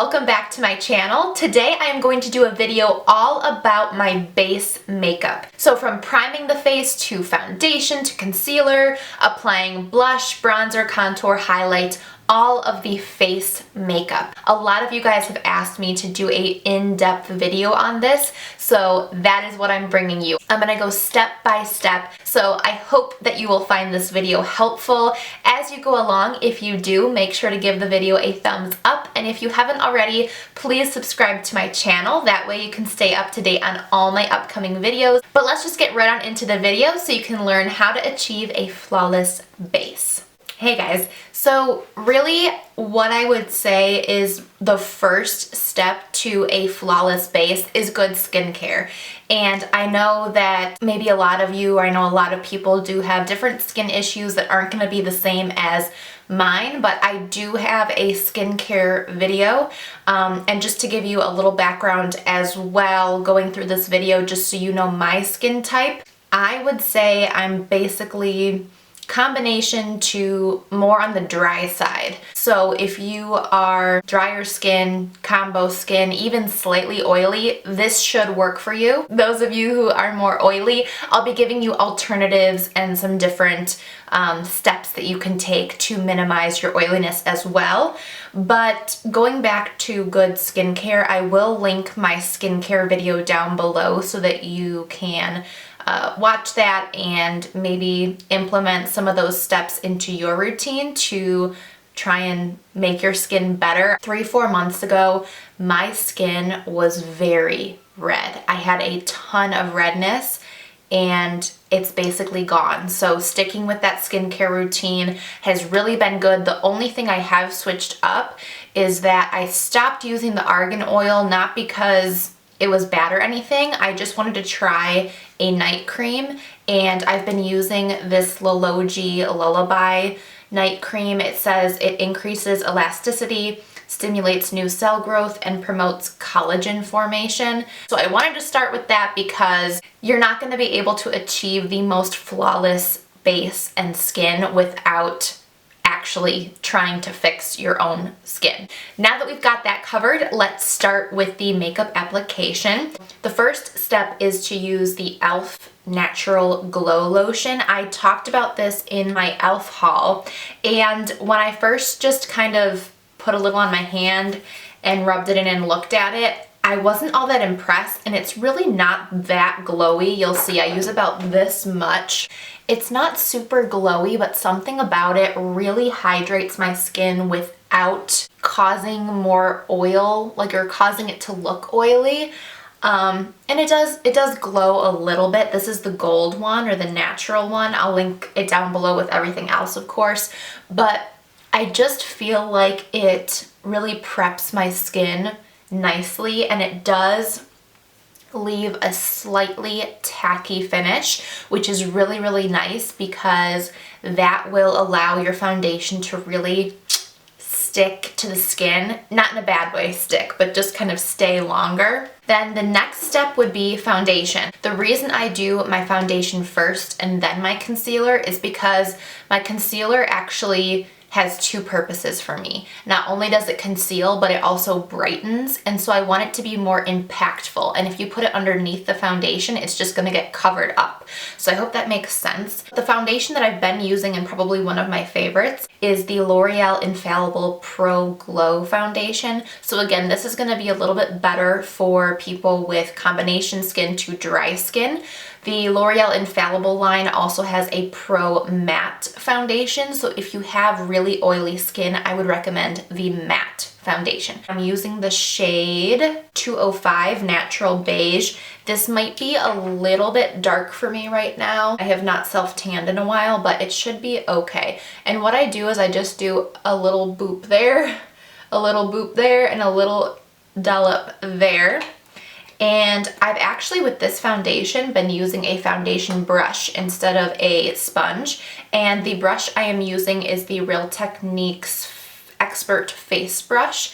welcome back to my channel. Today I am going to do a video all about my base makeup. So from priming the face to foundation to concealer, applying blush, bronzer, contour, highlight, all of the face makeup. A lot of you guys have asked me to do a in-depth video on this, so that is what I'm bringing you. I'm gonna go step by step, so I hope that you will find this video helpful as you go along. If you do, make sure to give the video a thumbs up, and if you haven't already, please subscribe to my channel. That way you can stay up to date on all my upcoming videos. But let's just get right on into the video so you can learn how to achieve a flawless base. Hey guys, so really what I would say is the first step to a flawless base is good skincare. And I know that maybe a lot of you, or I know a lot of people do have different skin issues that aren't going to be the same as mine, but I do have a skincare video. And just to give you a little background as well, going through this video just so you know my skin type, I would say I'm basically combination to more on the dry side. So if you are drier skin, combo skin, even slightly oily, this should work for you. Those of you who are more oily, I'll be giving you alternatives and some different steps that you can take to minimize your oiliness as well. But going back to good skincare, I will link my skincare video down below so that you can watch that and maybe implement some of those steps into your routine to try and make your skin better. 3-4 months ago, my skin was very red. I had a ton of redness and it's basically gone. So sticking with that skincare routine has really been good. The only thing I have switched up is that I stopped using the argan oil, not because it was bad or anything. I just wanted to try a night cream, and I've been using this LONGGGG Lullaby night cream. It says it increases elasticity, stimulates new cell growth, and promotes collagen formation. So I wanted to start with that because you're not going to be able to achieve the most flawless base and skin without actually trying to fix your own skin. Now that we've got that covered, let's start with the makeup application. The first step is to use the e.l.f. Natural Glow Lotion. I talked about this in my e.l.f. haul, and when I first just kind of put a little on my hand and rubbed it in and looked at it, I wasn't all that impressed, and it's really not that glowy. You'll see I use about this much. It's not super glowy, but something about it really hydrates my skin without causing more oil, like you're causing it to look oily. And it does glow a little bit. This is the gold one, or the natural one. I'll link it down below with everything else, of course. But I just feel like it really preps my skin nicely, and it does leave a slightly tacky finish, which is really, really nice because that will allow your foundation to really stick to the skin. Not in a bad way stick, but just kind of stay longer. Then the next step would be foundation. The reason I do my foundation first and then my concealer is because my concealer actually has two purposes for me. Not only does it conceal, but it also brightens, and so I want it to be more impactful. And if you put it underneath the foundation, it's just gonna get covered up. So I hope that makes sense. The foundation that I've been using, and probably one of my favorites, is the L'Oreal Infallible Pro Glow Foundation. So again, this is gonna be a little bit better for people with combination skin to dry skin. The L'Oreal Infallible line also has a Pro Matte Foundation, so if you have really oily skin, I would recommend the matte foundation. I'm using the shade 205 Natural Beige. This might be a little bit dark for me right now. I have not self-tanned in a while, but it should be okay. And what I do is I just do a little boop there, a little boop there, and a little dollop there. And I've actually, with this foundation, been using a foundation brush instead of a sponge. And the brush I am using is the Real Techniques Expert Face Brush.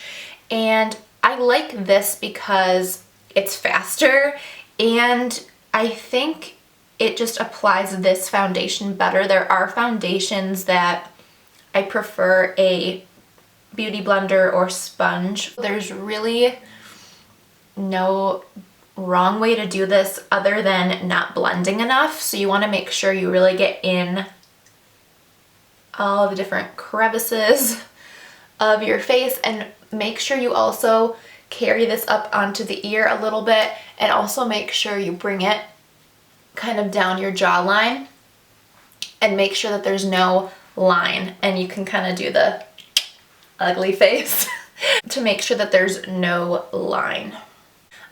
And I like this because it's faster, and I think it just applies this foundation better. There are foundations that I prefer a beauty blender or sponge. There's really no wrong way to do this other than not blending enough. So you want to make sure you really get in all the different crevices of your face, and make sure you also carry this up onto the ear a little bit, and also make sure you bring it kind of down your jawline and make sure that there's no line, and you can kind of do the ugly face to make sure that there's no line.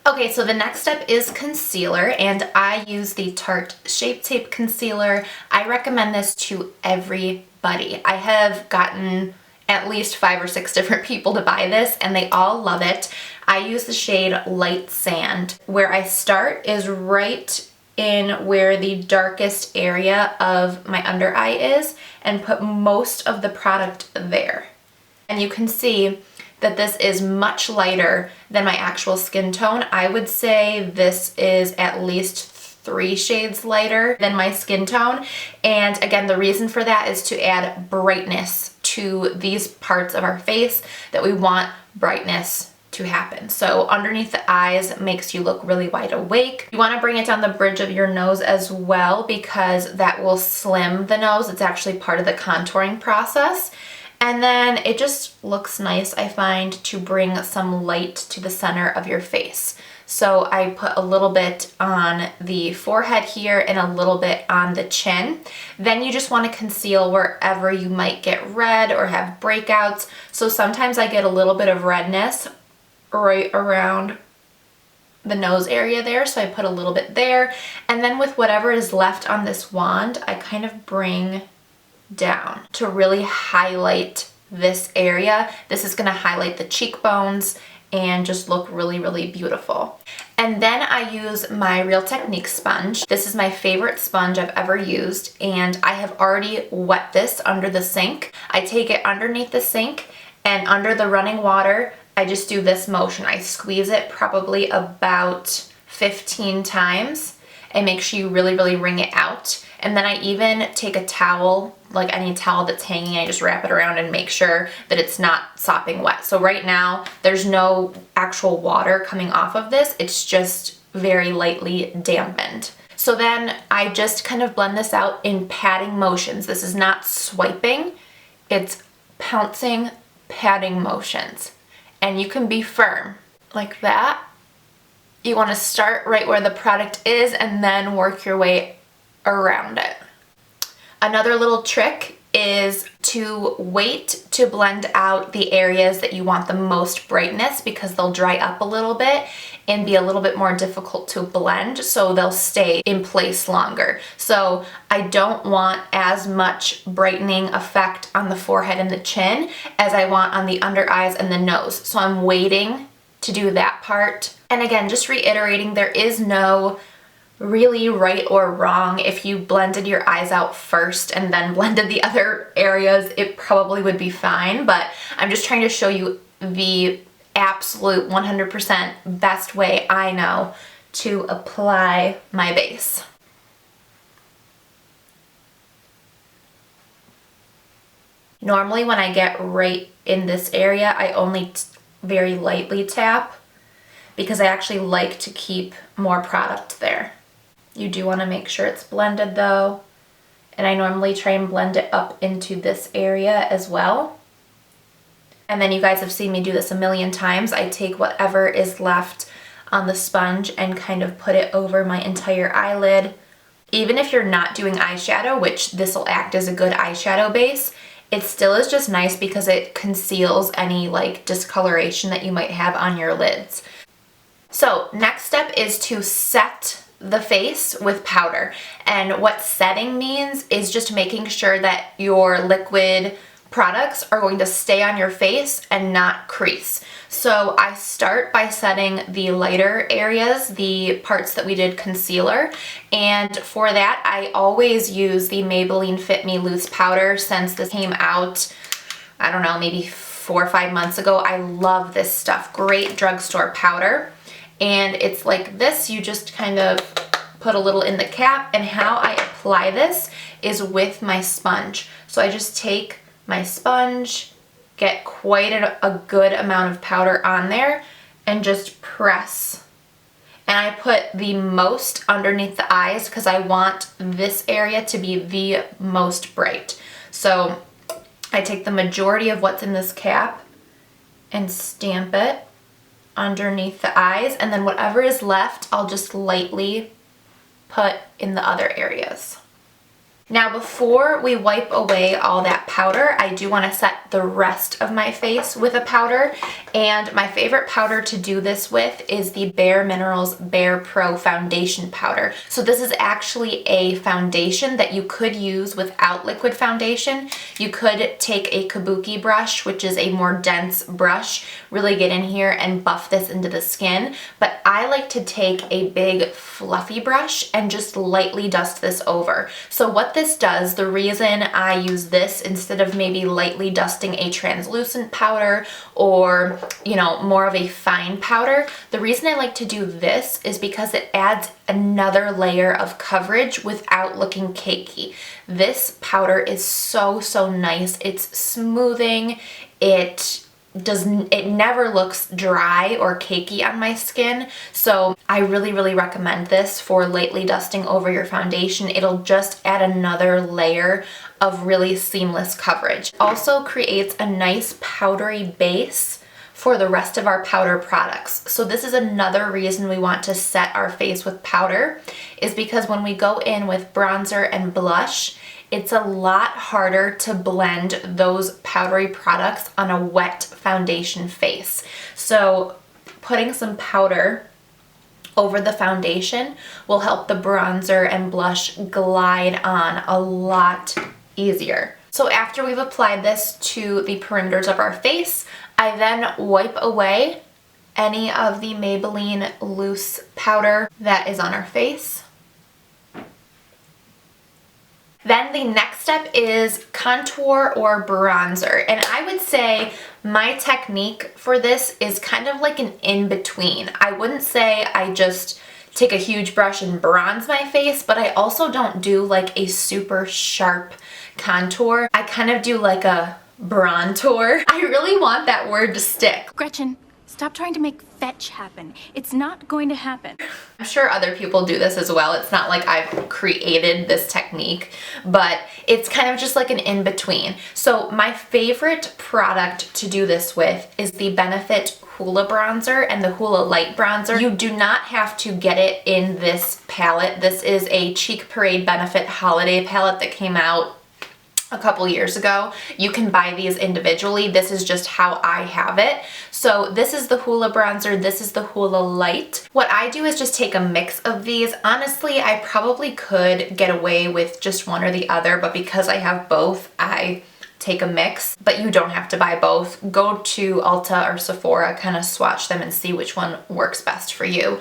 Okay, so the next step is concealer, and I use the Tarte Shape Tape Concealer. I recommend this to everybody. I have gotten at least 5 or 6 different people to buy this, and they all love it. I use the shade Light Sand. Where I start is right in where the darkest area of my under eye is, and put most of the product there. And you can see that this is much lighter than my actual skin tone. I would say this is at least 3 shades lighter than my skin tone. And again, the reason for that is to add brightness to these parts of our face that we want brightness to happen. So underneath the eyes makes you look really wide awake. You want to bring it down the bridge of your nose as well, because that will slim the nose. It's actually part of the contouring process. And then it just looks nice, I find, to bring some light to the center of your face. So I put a little bit on the forehead here and a little bit on the chin. Then you just want to conceal wherever you might get red or have breakouts. So sometimes I get a little bit of redness right around the nose area there, so I put a little bit there. And then with whatever is left on this wand, I kind of bring down to really highlight this area. This is going to highlight the cheekbones and just look really, really beautiful. And then I use my Real Technique sponge. This is my favorite sponge I've ever used, and I have already wet this under the sink. I take it underneath the sink, and under the running water, I just do this motion. I squeeze it probably about 15 times and make sure you really, really wring it out. And then I even take a towel, like any towel that's hanging, I just wrap it around and make sure that it's not sopping wet. So right now, there's no actual water coming off of this. It's just very lightly dampened. So then I just kind of blend this out in patting motions. This is not swiping, it's pouncing, patting motions. And you can be firm like that. You want to start right where the product is and then work your way around it. Another little trick is to wait to blend out the areas that you want the most brightness, because they'll dry up a little bit and be a little bit more difficult to blend, so they'll stay in place longer. So I don't want as much brightening effect on the forehead and the chin as I want on the under eyes and the nose. So I'm waiting to do that part. And again, just reiterating, there is no really right or wrong. If you blended your eyes out first and then blended the other areas, it probably would be fine, but I'm just trying to show you the absolute 100% best way I know to apply my base. Normally when I get right in this area, I only very lightly tap, because I actually like to keep more product there. You do want to make sure it's blended though, and I normally try and blend it up into this area as well. And then you guys have seen me do this a million times. I take whatever is left on the sponge and kind of put it over my entire eyelid. Even if you're not doing eyeshadow, which this will act as a good eyeshadow base, it still is just nice because it conceals any like discoloration that you might have on your lids. So next step is to set the face with powder. And what setting means is just making sure that your liquid products are going to stay on your face and not crease. So I start by setting the lighter areas, the parts that we did concealer, and for that I always use the Maybelline Fit Me Loose Powder. Since this came out, I don't know, maybe 4 or 5 months ago. I love this stuff. Great drugstore powder. And it's like this, you just kind of put a little in the cap, and how I apply this is with my sponge. So I just take my sponge get quite a good amount of powder on there and just press. And I put the most underneath the eyes because I want this area to be the most bright. So I take the majority of what's in this cap and stamp it underneath the eyes, and then whatever is left, I'll just lightly put in the other areas. Now before we wipe away all that powder, I do want to set the rest of my face with a powder, and my favorite powder to do this with is the Bare Minerals Bare Pro Foundation Powder. So this is actually a foundation that you could use without liquid foundation. You could take a kabuki brush, which is a more dense brush, really get in here and buff this into the skin, but I like to take a big fluffy brush and just lightly dust this over. So what this does, the reason I use this instead of maybe lightly dusting a translucent powder or, you know, more of a fine powder, the reason I like to do this is because it adds another layer of coverage without looking cakey. This powder is so nice. It's smoothing. It never looks dry or cakey on my skin, so I really recommend this for lightly dusting over your foundation. It'll just add another layer of really seamless coverage. Also creates a nice powdery base for the rest of our powder products. So this is another reason we want to set our face with powder, is because when we go in with bronzer and blush, it's a lot harder to blend those powdery products on a wet foundation face. So putting some powder over the foundation will help the bronzer and blush glide on a lot easier. So after we've applied this to the perimeters of our face, I then wipe away any of the Maybelline loose powder that is on our face. Then the next step is contour or bronzer, and I would say my technique for this is kind of like an in-between. I wouldn't say I just take a huge brush and bronze my face, but I also don't do like a super sharp contour. I kind of do like a brontour. I really want that word to stick. Gretchen, stop trying to make fetch happen. It's not going to happen. I'm sure other people do this as well. It's not like I've created this technique, but it's kind of just like an in-between. So my favorite product to do this with is the Benefit Hoola Bronzer and the Hoola Light Bronzer. You do not have to get it in this palette. This is a Cheek Parade Benefit Holiday palette that came out a couple years ago. You can buy these individually. This is just how I have it. So this is the Hoola Bronzer, this is the Hoola Light. What I do is just take a mix of these. Honestly, I probably could get away with just one or the other, but because I have both, I take a mix. But you don't have to buy both. Go to Ulta or Sephora, kind of swatch them and see which one works best for you.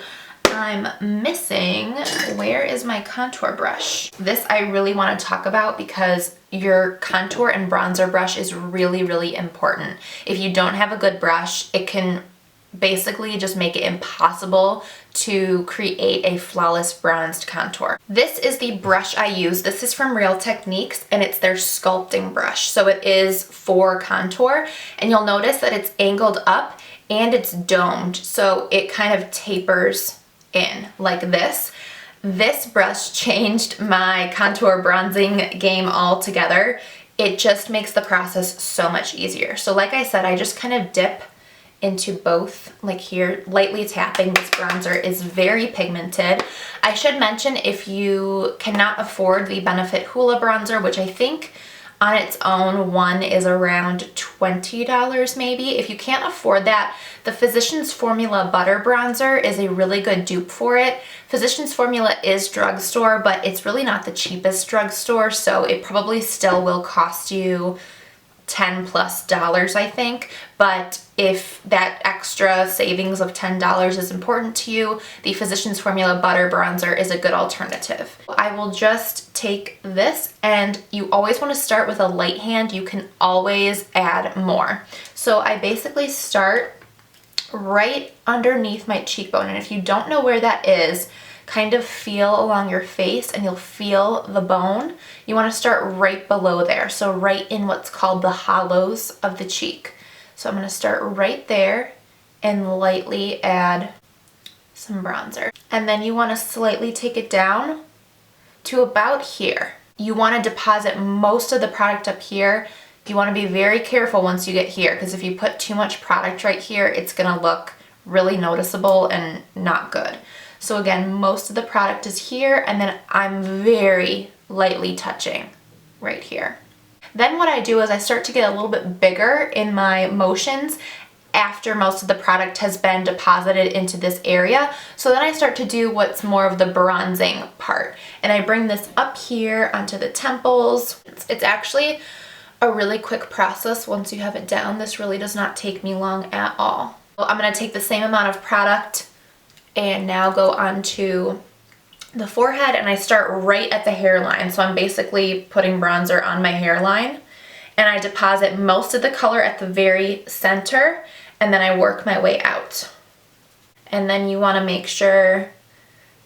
I'm missing, where is my contour brush? This I really want to talk about because your contour and bronzer brush is really important. If you don't have a good brush, it can basically just make it impossible to create a flawless bronzed contour. This is the brush I use. This is from Real Techniques and it's their sculpting brush. So it is for contour, and you'll notice that it's angled up and it's domed, so it kind of tapers in like this. This brush changed my contour bronzing game altogether. It just makes the process so much easier. So like I said, I just kind of dip into both, like here, lightly tapping. This bronzer is very pigmented. I should mention, if you cannot afford the Benefit Hoola Bronzer, which I think on its own one is around $20 maybe. If you can't afford that, the Physicians Formula Butter Bronzer is a really good dupe for it. Physicians Formula is drugstore, but it's really not the cheapest drugstore, so it probably still will cost you $10+ I think. But if that extra savings of $10 is important to you, the Physicians Formula Butter Bronzer is a good alternative. I will just take this, and you always want to start with a light hand. You can always add more. So I basically start right underneath my cheekbone, and if you don't know where that is, kind of feel along your face and you'll feel the bone. You want to start right below there, so right in what's called the hollows of the cheek. So I'm going to start right there and lightly add some bronzer. And then you want to slightly take it down to about here. You want to deposit most of the product up here. You want to be very careful once you get here, because if you put too much product right here, it's going to look really noticeable and not good. So again, most of the product is here, and then I'm very lightly touching right here. Then what I do is I start to get a little bit bigger in my motions after most of the product has been deposited into this area. So then I start to do what's more of the bronzing part. And I bring this up here onto the temples. It's actually a really quick process once you have it down. This really does not take me long at all. Well, I'm gonna take the same amount of product and now go onto the forehead, and I start right at the hairline. So I'm basically putting bronzer on my hairline, and I deposit most of the color at the very center, and then I work my way out. And then you want to make sure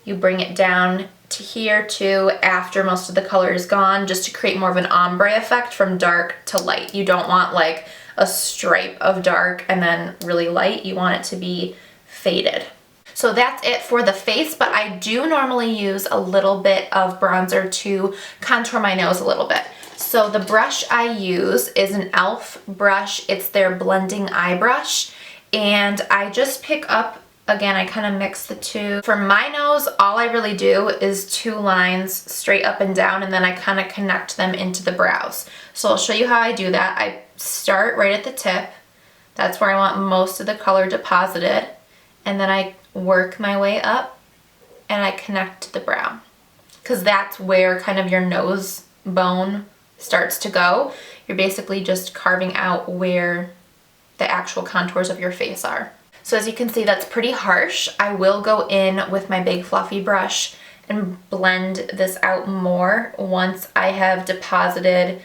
you bring it down to here too after most of the color is gone, just to create more of an ombre effect from dark to light. You don't want like a stripe of dark and then really light. You want it to be faded. So that's it for the face, but I do normally use a little bit of bronzer to contour my nose a little bit. So the brush I use is an e.l.f. brush. It's their blending eye brush, and I just pick up, again, I kind of mix the two. For my nose, all I really do is 2 lines straight up and down, and then I kind of connect them into the brows. So I'll show you how I do that. I start right at the tip. That's where I want most of the color deposited, and then I work my way up and I connect to the brow, because that's where kind of your nose bone starts to go. You're basically just carving out where the actual contours of your face are. So as you can see, that's pretty harsh. I will go in with my big fluffy brush and blend this out more once I have deposited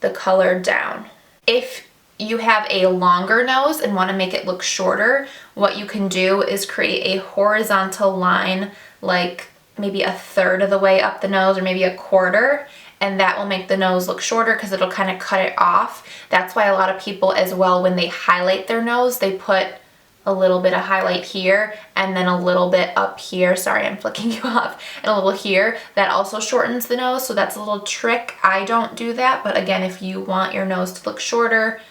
the color down. If you have a longer nose and want to make it look shorter, what you can do is create a horizontal line, like maybe 1/3 of the way up the nose or maybe 1/4, and that will make the nose look shorter because it'll kind of cut it off. That's why a lot of people as well, when they highlight their nose, they put a little bit of highlight here and then a little bit up here. Sorry, I'm flicking you off. And a little here. That also shortens the nose, so that's a little trick. I don't do that, but again, if you want your nose to look shorter,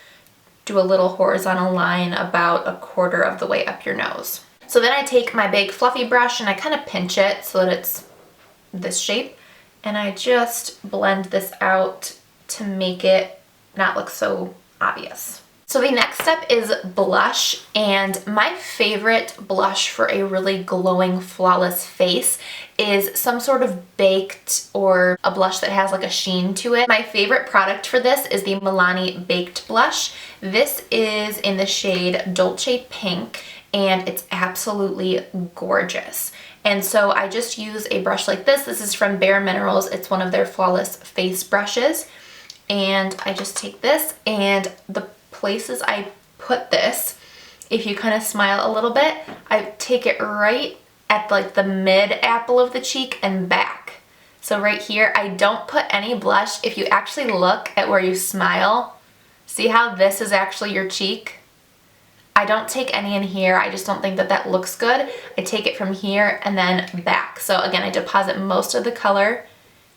do a little horizontal line about 1/4 of the way up your nose. So then I take my big fluffy brush and I kind of pinch it so that it's this shape, and I just blend this out to make it not look so obvious. So the next step is blush, and my favorite blush for a really glowing, flawless face is some sort of baked or a blush that has like a sheen to it. My favorite product for this is the Milani Baked Blush. This is in the shade Dolce Pink, and it's absolutely gorgeous. And so I just use a brush like this. This is from Bare Minerals. It's one of their flawless face brushes. And I just take this, and the places I put this, if you kind of smile a little bit, I take it right at like the mid apple of the cheek and back. So right here, I don't put any blush. If you actually look at where you smile, see how this is actually your cheek? I don't take any in here. I just don't think that that looks good. I take it from here and then back. So again, I deposit most of the color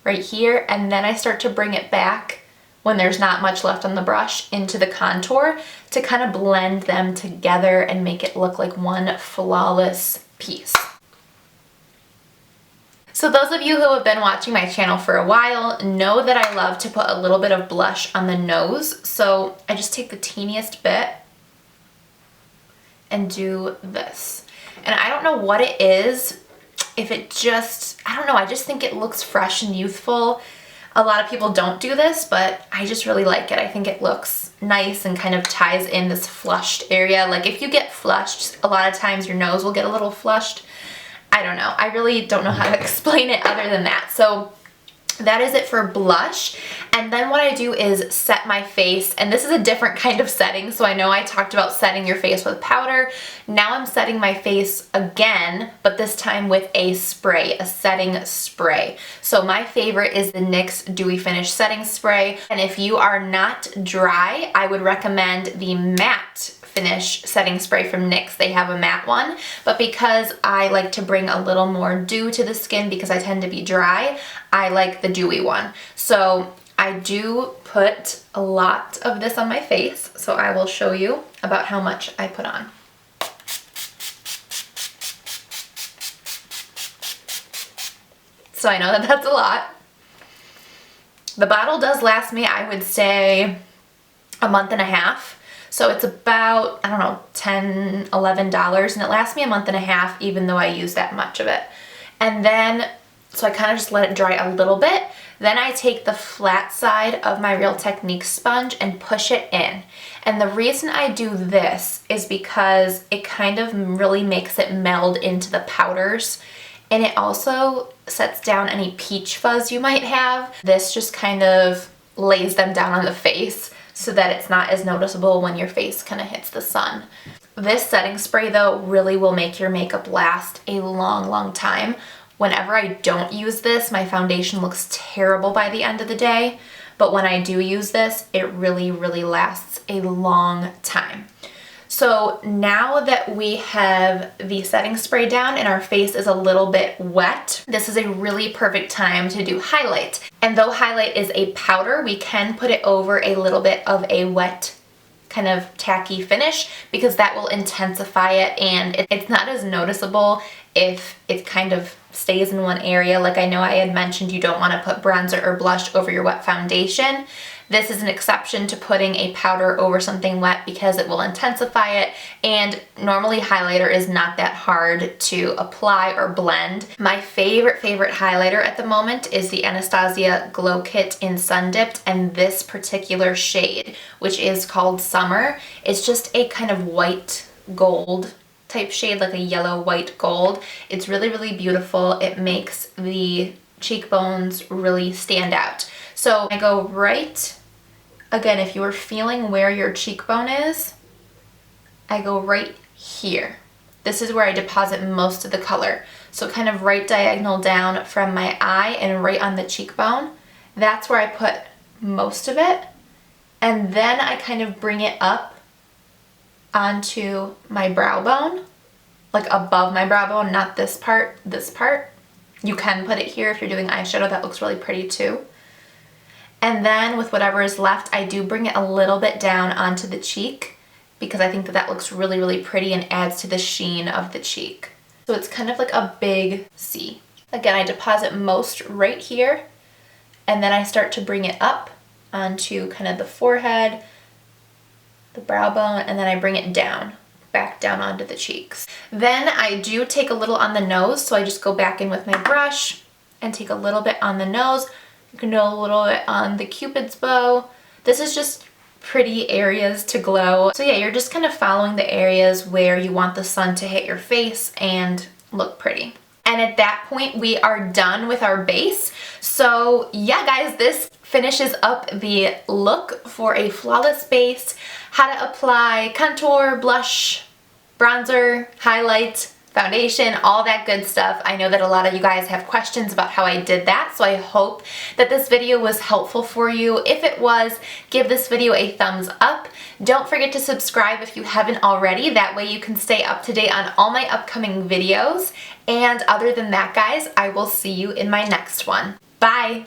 right here, and then I start to bring it back when there's not much left on the brush into the contour to kind of blend them together and make it look like one flawless piece. So those of you who have been watching my channel for a while know that I love to put a little bit of blush on the nose. So I just take the teeniest bit and do this. And I don't know what it is, if it just, I don't know, I just think it looks fresh and youthful. A lot of people don't do this, but I just really like it. I think it looks nice and kind of ties in this flushed area. Like if you get flushed, a lot of times your nose will get a little flushed. I don't know. I really don't know how to explain it other than that. So That is it for blush. And then what I do is set my face, and this is a different kind of setting. So I know I talked about setting your face with powder. Now I'm setting my face again, but this time with a spray, a setting spray. So my favorite is the NYX Dewy Finish Setting Spray. And if you are not dry, I would recommend the matte finish setting spray from NYX. They have a matte one, but because I like to bring a little more dew to the skin because I tend to be dry, I like the dewy one. So I do put a lot of this on my face, so I will show you about how much I put on. So I know that that's a lot. The bottle does last me, I would say, a month and a half. So it's about, I don't know, $10, $11, and it lasts me a month and a half even though I use that much of it. And then, so I kind of just let it dry a little bit. Then I take the flat side of my Real Techniques sponge and push it in. And the reason I do this is because it kind of really makes it meld into the powders. And it also sets down any peach fuzz you might have. This just kind of lays them down on the face so that it's not as noticeable when your face kind of hits the sun. This setting spray though really will make your makeup last a long time. Whenever I don't use this, my foundation looks terrible by the end of the day, but when I do use this, it really lasts a long time. So now that we have the setting spray down and our face is a little bit wet, this is a really perfect time to do highlight. And though highlight is a powder, we can put it over a little bit of a wet kind of tacky finish because that will intensify it, and it's not as noticeable if it kind of stays in one area. Like I know I had mentioned you don't want to put bronzer or blush over your wet foundation. This is an exception to putting a powder over something wet because it will intensify it, and normally highlighter is not that hard to apply or blend. My favorite highlighter at the moment is the Anastasia Glow Kit in Sun Dipped, and this particular shade, which is called Summer, it's just a kind of white gold type shade, like a yellow white gold. It's really beautiful. It makes the cheekbones really stand out. So I go right, again, if you are feeling where your cheekbone is, I go right here. This is where I deposit most of the color. So kind of right diagonal down from my eye and right on the cheekbone. That's where I put most of it. And then I kind of bring it up onto my brow bone, like above my brow bone, not this part, this part. You can put it here if you're doing eyeshadow, that looks really pretty too. And then with whatever is left, I do bring it a little bit down onto the cheek because I think that that looks really pretty and adds to the sheen of the cheek. So it's kind of like a big C. Again, I deposit most right here, and then I start to bring it up onto kind of the forehead, the brow bone, and then I bring it down, back down onto the cheeks. Then I do take a little on the nose, so I just go back in with my brush and take a little bit on the nose. You can do a little bit on the Cupid's bow. This is just pretty areas to glow. So yeah, you're just kind of following the areas where you want the sun to hit your face and look pretty. And at that point, we are done with our base. So yeah, guys, this finishes up the look for a flawless base. How to apply contour, blush, bronzer, highlight, foundation, all that good stuff. I know that a lot of you guys have questions about how I did that, so I hope that this video was helpful for you. If it was, give this video a thumbs up. Don't forget to subscribe if you haven't already. That way you can stay up to date on all my upcoming videos. And other than that, guys, I will see you in my next one. Bye!